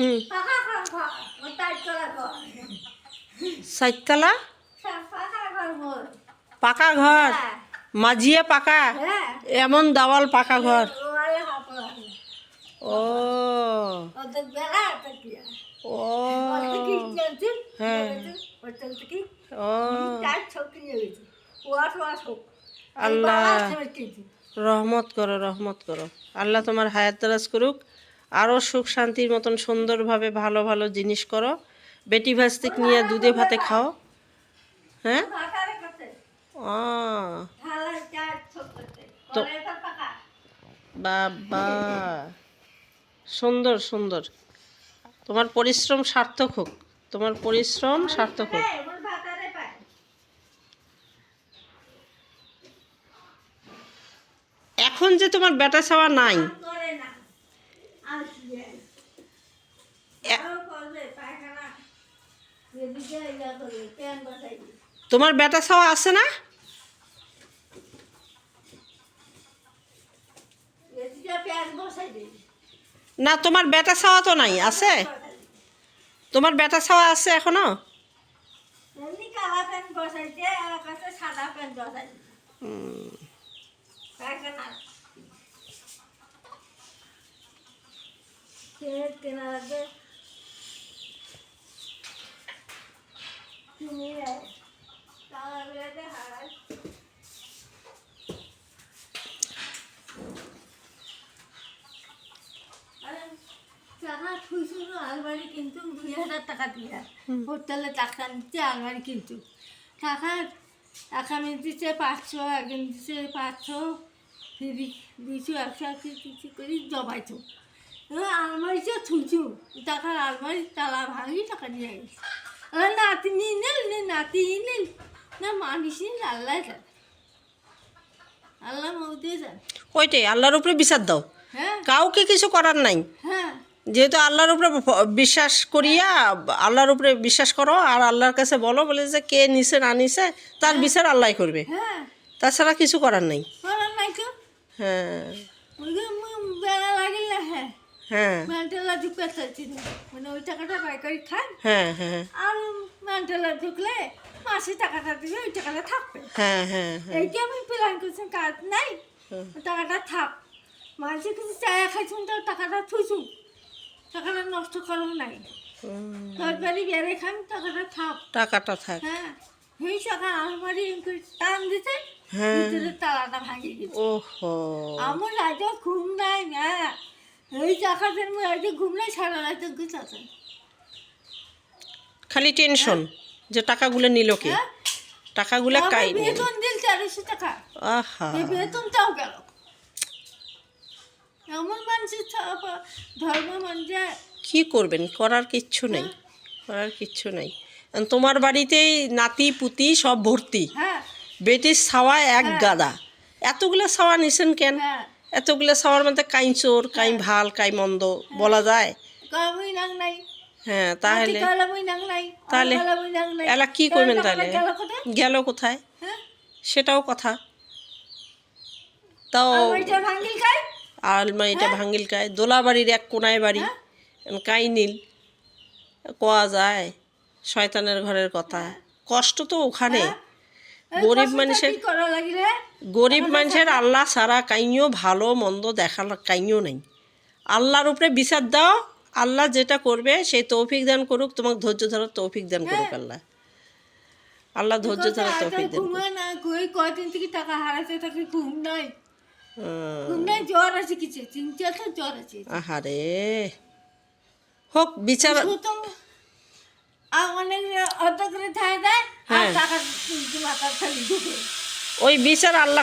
হুম। পাকা ঘর ও চারতলা ঘর চারতলা পাকা ঘর মোর পাকা ঘর, হ্যাঁ মাঝিয়ে পাকা, হ্যাঁ এমন দাওয়াল পাকা ঘর। ওয়ালে হাপড়া ও ওদের বেলা কি ও ওদের কি চলছে হ্যাঁ ওর চলছে কি ও চার ছকি নিয়ে গেছে ওয়াশ ওয়াশ হোক আল্লাহ কিনছি রহমত করো, রহমত করো। আল্লাহ তোমার হায়াত দারাজ করুক, আরও সুখ শান্তির মতন সুন্দরভাবে ভালো ভালো জিনিস করো। বেটি ভাস্তিক নিয়ে দুধে ভাতে খাও। হ্যাঁ ভাতারে করতে ও ঢালা চার ছকতে তো ওরে তো পাকা বাবা সুন্দর সুন্দর। তোমার পরিশ্রম সার্থক হোক, তোমার পরিশ্রম সার্থক হোক। ওর ভাতারে পায় এখন যে তোমার বেটা ছাওয়া নাই, করে না আসবে এ- আরো করবে পায়খানা এদিকে ইয়া করবে প্যান বসাইবে তোমার বেটা ছাওয়া আছে না? এদিকে প্যান বসাইবে না তোমার বেটা ছাওয়া তো নাই, আছে? তোমার বেটা ছাওয়া আছে এখনো? এমনি কালা প্যান বসাইছে আর কাছে সাদা প্যান বসাইছে পায়খানা কেনা লাগবে কিনে তাহলে হারাই টাকা খুঁজছিল আলমারি কিন্তু 2000 টাকা দিয়ে হোটেলে টাকা নিচ্ছে আলমারি কিন্তু টাকা টাকা আমি দিচ্ছে 500 একদিন দিচ্ছে 500 ফিরি 200 100 কিছু করে জমাইছো এবার আলমারি যে থুইছো টাকার আলমারি তালা ভাঙি টাকা নিয়ে গেছে নাতি নিয়ে নিল নাতি নিল না মানুষ নিল আল্লাহ জানে আল্লাহ মৌতে যান ওইটাই, আল্লাহর উপরে বিচার দাও, হ্যাঁ কাউকে কিছু করার নাই। হ্যাঁ যেহেতু আল্লাহর উপরে বিশ্বাস করিয়া আল্লাহর উপরে বিশ্বাস করো, আর আল্লাহর কাছে বলো, বলে যে কে নিছে না নিছে তার বিচার আল্লাহ করবে, হ্যাঁ তাছাড়া কিছু করার নেই। করার নাই তো হ্যাঁ বেলা লাগিল হ্যাঁ হ্যাঁ মেন্টালা ঢুকে চাইছি না মানে ওই টাকাটা পাইকারি খান হ্যাঁ হ্যাঁ আর মেন্টালা ঢুকলে মাসে টাকাটা দিবে ওই টাকাটা থাকবে হ্যাঁ হ্যাঁ হ্যাঁ এইটা আমি প্ল্যান করছি কাজ নাই হ্যাঁ। টাকাটা থাক মাসে কিছু চায়া খাইছুন তো টাকাটা থুইছুন টাকাটা নষ্ট করা নাই তরকারি বেড়ে খান টাকাটা থাক টাকাটা থাক। হ্যাঁ সেই টাকা আলমারি টান দিতে হ্যাঁ ভিতরে তালাটা ভাঙিয়ে গেছে ওহো আমার রাতে ঘুম নাই না এই টাকাদের রাতে ঘুম নাই সারা রাতে গুছাতে খালি টেনশন যে টাকাগুলো নিল কে, হ্যাঁ টাকাগুলো কাই নিল। বেতন দিল 400 টাকা আহা এই বেতনটাও গেল এমন মানুষের ধর্ম মানুষে কি করবেন, করার কিচ্ছু নেই, করার কিচ্ছু নেই। তোমার বাড়িতেই নাতি পুতি সব ভর্তি, হ্যাঁ বেটির ছাওয়া এক হ্যাঁ। গাদা। এতগুলো ছাওয়া নিছেন কেন? হ্যাঁ এতগুলো ছাওয়ার মধ্যে কাই চোর কাই ভাল কাই মন্দ বলা যায়? কামই নাং নাই হ্যাঁ তাহলে কালামই নাং নাই তাহলে কালামই নাং নাই এলা কি করবেন তাহলে? গেল কোথায় গেল কোথায়? হ্যাঁ সেটাও কথা। তাও আলমারিটা ভাঙিল খাই আলমারিটা হ্যাঁ। ভাঙ্গিল কায়, দোলাবাড়ির এক কোনায় বাড়ি, হ্যাঁ। কাই নীল কোয়া যায়, শয়তানের ঘরের কথা। কষ্ট তো ওখানে। হ্যাঁ। এই গরিব কষ্টটা মানুষের, কি করা লাগিলে গরিব মানুষের আল্লাহ ছাড়া কাইও ভালো মন্দ দেখা কাইও নাই। আল্লাহর উপরে বিচার দাও, আল্লাহ যেটা করবে সেই তৌফিক দান করুক, তোমাকে ধৈর্য ধরার তৌফিক দান করুক আল্লাহ। আল্লাহ ধৈর্য ধরার তৌফিক দান করুক। ঘুমা না কই কয়দিন থেকে টাকা হারাতে থাকে ঘুম নাই হুম, ঘুম নাই জ্বর আছে কিছু চিন্তা তো জ্বর আছে আহারে হোক বিচার। সুতরাং অনেক অর্ধ করে থাকে দেয় আর হ্যাঁ। টাকা মাথার খালি ঢুকে ওই বিচার আল্লাহ